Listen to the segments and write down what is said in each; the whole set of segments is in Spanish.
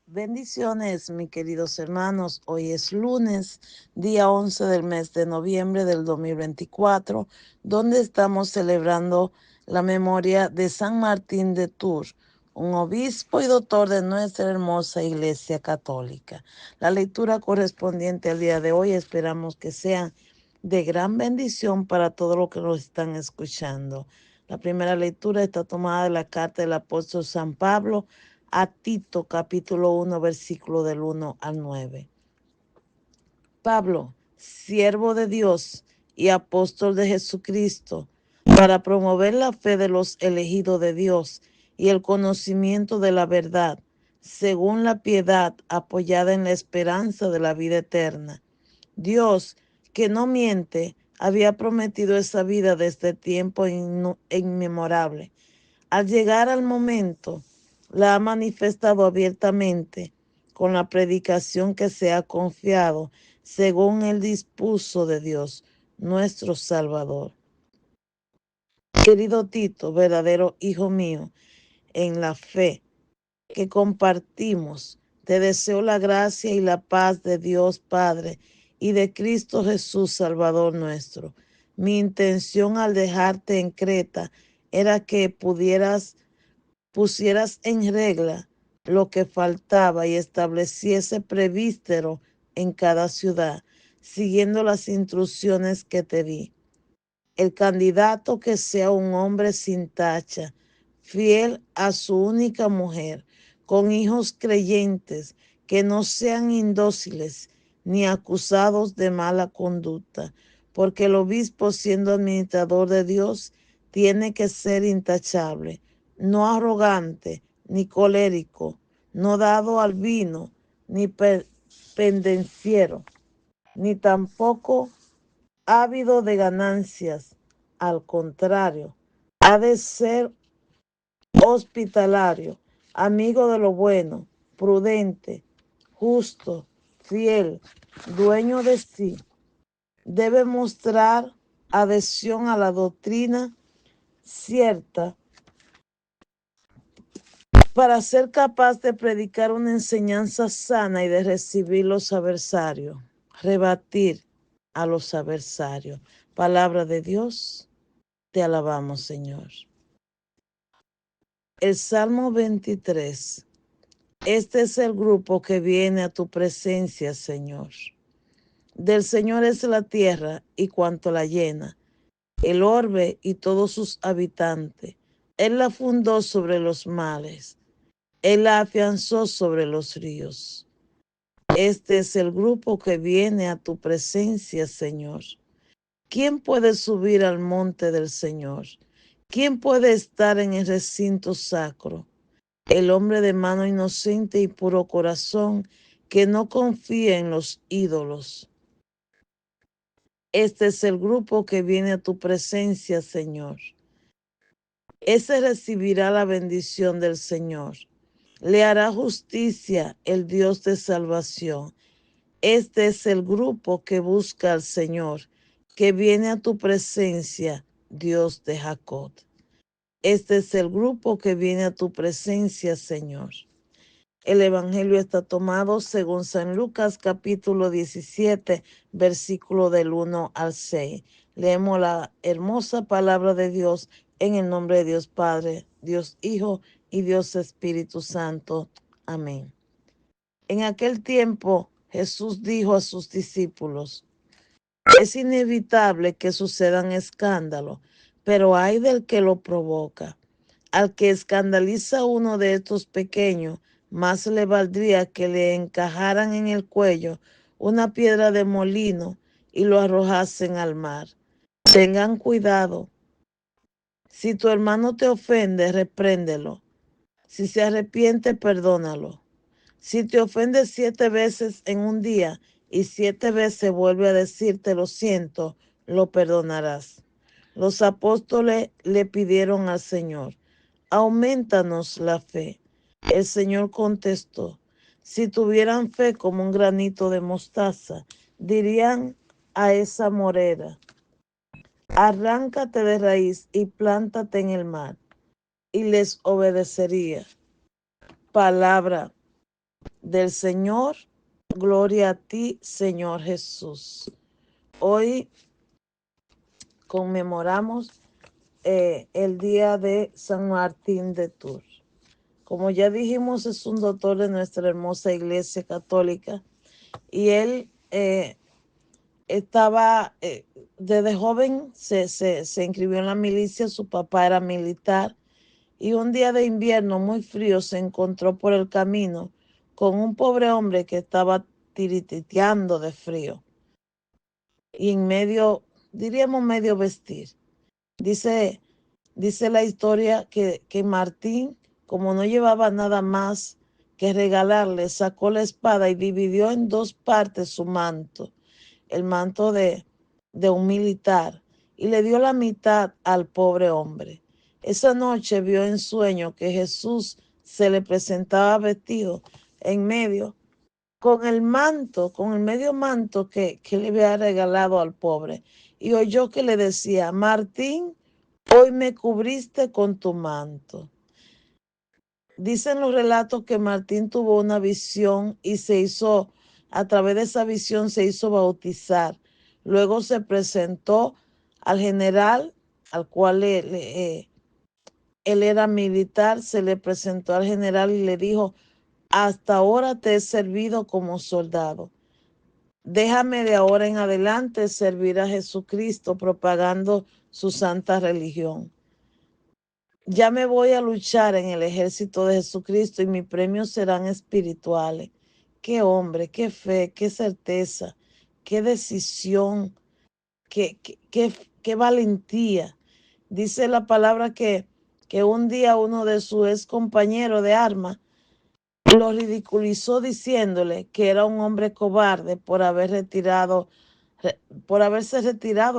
Bendiciones, mis queridos hermanos. Hoy es lunes, día 11 del mes de noviembre del 2024, donde estamos celebrando la memoria de San Martín de Tours, un obispo y doctor de nuestra hermosa Iglesia Católica. La lectura correspondiente al día de hoy esperamos que sea de gran bendición para todos los que nos están escuchando. La primera lectura está tomada de la carta del apóstol San Pablo a Tito, capítulo 1, versículo del 1 al 9. Pablo, siervo de Dios y apóstol de Jesucristo, para promover la fe de los elegidos de Dios y el conocimiento de la verdad, según la piedad apoyada en la esperanza de la vida eterna. Dios, que no miente, había prometido esa vida desde tiempo inmemorable. Al llegar al momento, la ha manifestado abiertamente con la predicación que se ha confiado según el dispuso de Dios, nuestro Salvador. Querido Tito, verdadero hijo mío, en la fe que compartimos, te deseo la gracia y la paz de Dios Padre y de Cristo Jesús, Salvador nuestro. Mi intención al dejarte en Creta era que pusieras en regla lo que faltaba y estableciese presbítero en cada ciudad, siguiendo las instrucciones que te di. El candidato que sea un hombre sin tacha, fiel a su única mujer, con hijos creyentes, que no sean indóciles ni acusados de mala conducta, porque el obispo, siendo administrador de Dios, tiene que ser intachable, no arrogante, ni colérico, no dado al vino, ni pendenciero, ni tampoco ávido de ganancias. Al contrario, ha de ser hospitalario, amigo de lo bueno, prudente, justo, fiel, dueño de sí. Debe mostrar adhesión a la doctrina cierta para ser capaz de predicar una enseñanza sana y de recibir los adversarios, rebatir a los adversarios. Palabra de Dios, te alabamos, Señor. El Salmo 23. Este es el grupo que viene a tu presencia, Señor. Del Señor es la tierra y cuanto la llena, el orbe y todos sus habitantes. Él la fundó sobre los mares, Él la afianzó sobre los ríos. Este es el grupo que viene a tu presencia, Señor. ¿Quién puede subir al monte del Señor? ¿Quién puede estar en el recinto sacro? El hombre de mano inocente y puro corazón, que no confía en los ídolos. Este es el grupo que viene a tu presencia, Señor. Ese recibirá la bendición del Señor. Le hará justicia el Dios de salvación. Este es el grupo que busca al Señor, que viene a tu presencia, Dios de Jacob. Este es el grupo que viene a tu presencia, Señor. El Evangelio está tomado según San Lucas capítulo 17, versículo del 1 al 6. Leemos la hermosa palabra de Dios en el nombre de Dios Padre, Dios Hijo y Dios Espíritu Santo. Amén. En aquel tiempo Jesús dijo a sus discípulos: es inevitable que sucedan escándalos, pero hay del que lo provoca. Al que escandaliza a uno de estos pequeños, más le valdría que le encajaran en el cuello una piedra de molino y lo arrojasen al mar. Tengan cuidado. Si tu hermano te ofende, repréndelo. Si se arrepiente, perdónalo. Si te ofende 7 veces en un día y 7 veces vuelve a decirte lo siento, lo perdonarás. Los apóstoles le pidieron al Señor: aumentanos la fe. El Señor contestó: si tuvieran fe como un granito de mostaza, dirían a esa morera: arráncate de raíz y plántate en el mar, y les obedecería. Palabra del Señor. Gloria a ti, Señor Jesús. Hoy conmemoramos el día de San Martín de Tours. Como ya dijimos, es un doctor de nuestra hermosa Iglesia Católica y él estaba, desde joven se inscribió en la milicia, su papá era militar y un día de invierno muy frío se encontró por el camino con un pobre hombre que estaba tirititeando de frío y en medio, diríamos medio vestir. Dice la historia que Martín, como no llevaba nada más que regalarle, sacó la espada y dividió en dos partes su manto, el manto de un militar, y le dio la mitad al pobre hombre. Esa noche vio en sueño que Jesús se le presentaba vestido en medio, con el manto, con el medio manto que le había regalado al pobre. Y oyó que le decía: Martín, hoy me cubriste con tu manto. Dicen los relatos que Martín tuvo una visión y a través de esa visión se hizo bautizar. Luego se presentó al general, al cual él era militar, se le presentó al general y le dijo: hasta ahora te he servido como soldado. Déjame de ahora en adelante servir a Jesucristo propagando su santa religión. Ya me voy a luchar en el ejército de Jesucristo y mis premios serán espirituales. Qué hombre, qué fe, qué certeza, qué decisión, qué valentía. Dice la palabra que un día uno de sus ex compañeros de armas lo ridiculizó diciéndole que era un hombre cobarde por haberse retirado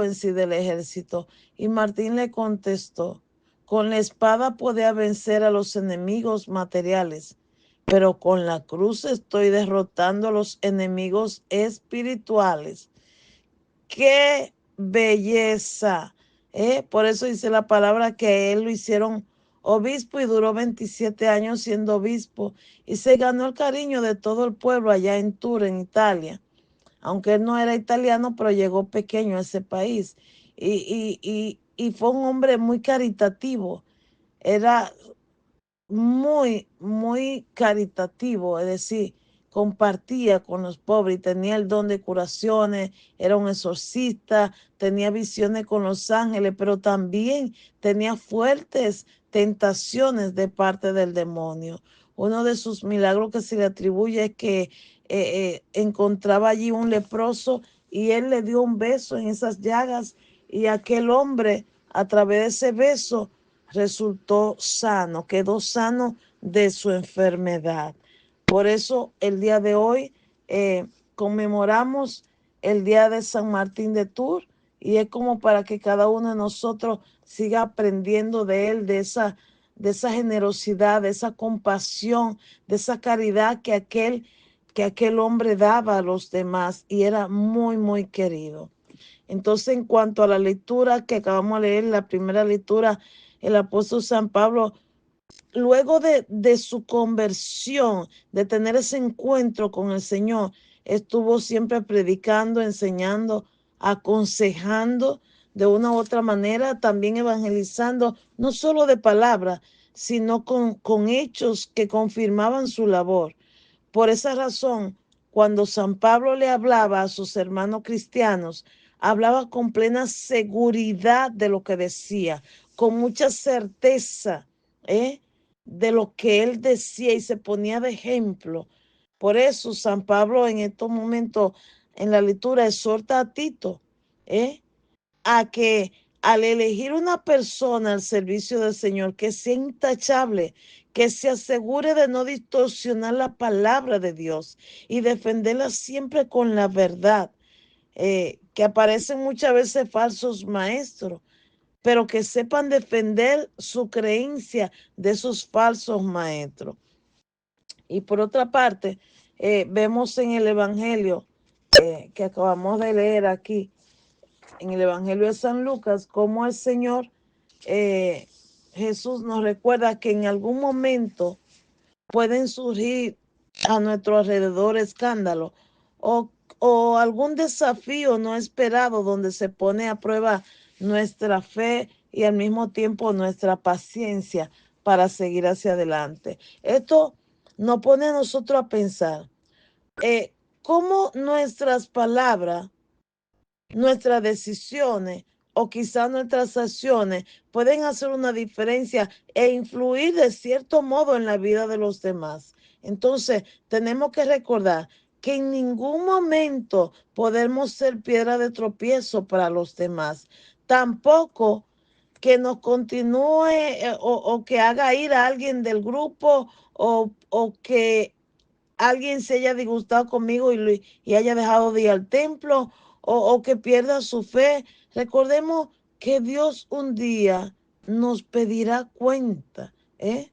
en sí del ejército. Y Martín le contestó: con la espada podía vencer a los enemigos materiales, pero con la cruz estoy derrotando a los enemigos espirituales. ¡Qué belleza! Por eso dice la palabra que a él lo hicieron obispo y duró 27 años siendo obispo y se ganó el cariño de todo el pueblo allá en Tours, en Italia. Aunque él no era italiano, pero llegó pequeño a ese país. Y fue un hombre muy caritativo. Era muy, muy caritativo, es decir, compartía con los pobres y tenía el don de curaciones, era un exorcista, tenía visiones con los ángeles, pero también tenía fuertes tentaciones de parte del demonio. Uno de sus milagros que se le atribuye es que encontraba allí un leproso y él le dio un beso en esas llagas y aquel hombre, a través de ese beso, resultó sano, quedó sano de su enfermedad. Por eso el día de hoy conmemoramos el día de San Martín de Tours y es como para que cada uno de nosotros siga aprendiendo de él, de esa generosidad, de esa compasión, de esa caridad que aquel hombre daba a los demás y era muy, muy querido. Entonces, en cuanto a la lectura que acabamos de leer, la primera lectura, el apóstol San Pablo, luego de su conversión, de tener ese encuentro con el Señor, estuvo siempre predicando, enseñando, aconsejando de una u otra manera, también evangelizando, no solo de palabra, sino con hechos que confirmaban su labor. Por esa razón, cuando San Pablo le hablaba a sus hermanos cristianos, hablaba con plena seguridad de lo que decía, con mucha certeza de lo que él decía y se ponía de ejemplo. Por eso San Pablo en estos momentos en la lectura exhorta a Tito a que al elegir una persona al servicio del Señor, que sea intachable, que se asegure de no distorsionar la palabra de Dios y defenderla siempre con la verdad, que aparecen muchas veces falsos maestros, pero que sepan defender su creencia de esos falsos maestros. Y por otra parte, vemos en el Evangelio que acabamos de leer aquí, en el Evangelio de San Lucas, cómo el Señor Jesús nos recuerda que en algún momento pueden surgir a nuestro alrededor escándalo o algún desafío no esperado donde se pone a prueba nuestra fe y al mismo tiempo nuestra paciencia para seguir hacia adelante. Esto nos pone a nosotros a pensar cómo nuestras palabras, nuestras decisiones o quizás nuestras acciones pueden hacer una diferencia e influir de cierto modo en la vida de los demás. Entonces, tenemos que recordar que en ningún momento podemos ser piedra de tropiezo para los demás. Tampoco que nos continúe o que haga ir a alguien del grupo o que alguien se haya disgustado conmigo y haya dejado de ir al templo o que pierda su fe. Recordemos que Dios un día nos pedirá cuenta, ¿eh?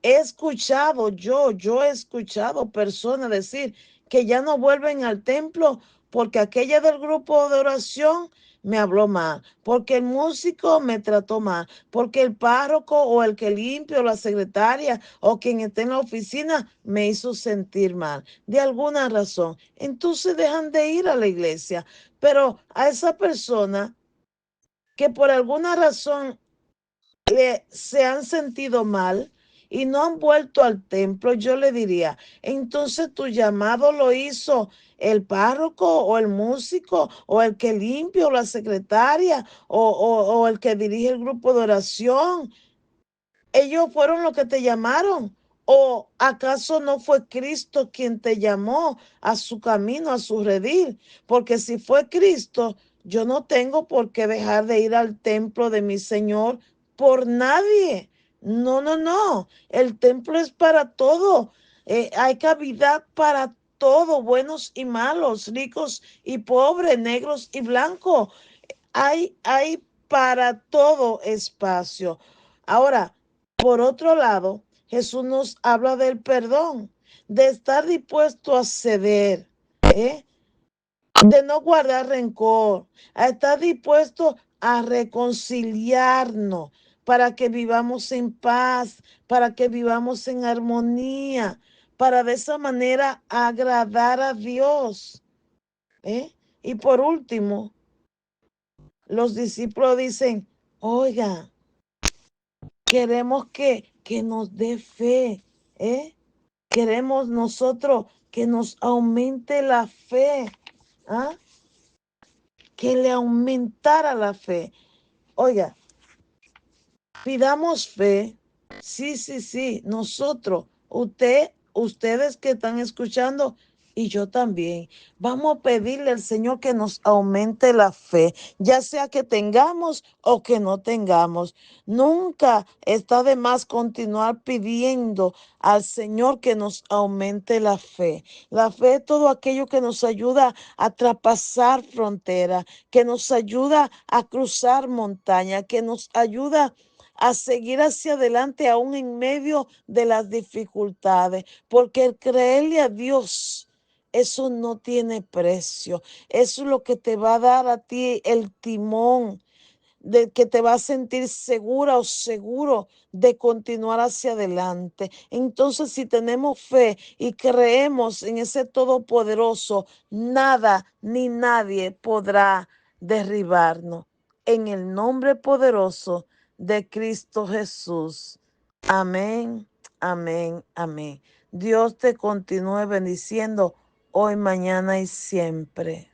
Yo he escuchado personas decir que ya no vuelven al templo porque aquella del grupo de oración me habló mal, porque el músico me trató mal, porque el párroco o el que limpia o la secretaria o quien esté en la oficina me hizo sentir mal, de alguna razón. Entonces dejan de ir a la iglesia, pero a esa persona que por alguna razón se han sentido mal y no han vuelto al templo, yo le diría, entonces tu llamado lo hizo el párroco o el músico o el que limpia o la secretaria o el que dirige el grupo de oración. ¿Ellos fueron los que te llamaron? ¿O acaso no fue Cristo quien te llamó a su camino, a su redil? Porque si fue Cristo, yo no tengo por qué dejar de ir al templo de mi Señor por nadie. No, no, no. El templo es para todo. Hay cavidad para todo, buenos y malos, ricos y pobres, negros y blancos. Hay para todo espacio. Ahora, por otro lado, Jesús nos habla del perdón, de estar dispuesto a ceder, ¿eh? De no guardar rencor, a estar dispuesto a reconciliarnos para que vivamos en paz, para que vivamos en armonía, para de esa manera agradar a Dios, ¿eh? Y por último, los discípulos dicen, oiga, queremos que nos dé fe, ¿eh? Queremos nosotros que nos aumente la fe, ¿ah? Que le aumentara la fe. Oiga, pidamos fe. Sí, sí, sí. Nosotros, ustedes que están escuchando y yo también, vamos a pedirle al Señor que nos aumente la fe, ya sea que tengamos o que no tengamos. Nunca está de más continuar pidiendo al Señor que nos aumente la fe. La fe es todo aquello que nos ayuda a traspasar fronteras, que nos ayuda a cruzar montañas, que nos ayuda a seguir hacia adelante aún en medio de las dificultades, porque el creerle a Dios, eso no tiene precio. Eso es lo que te va a dar a ti el timón, de que te va a sentir segura o seguro de continuar hacia adelante. Entonces, si tenemos fe y creemos en ese Todopoderoso, nada ni nadie podrá derribarnos. En el nombre poderoso de Cristo Jesús. Amén, amén, amén. Dios te continúe bendiciendo hoy, mañana y siempre.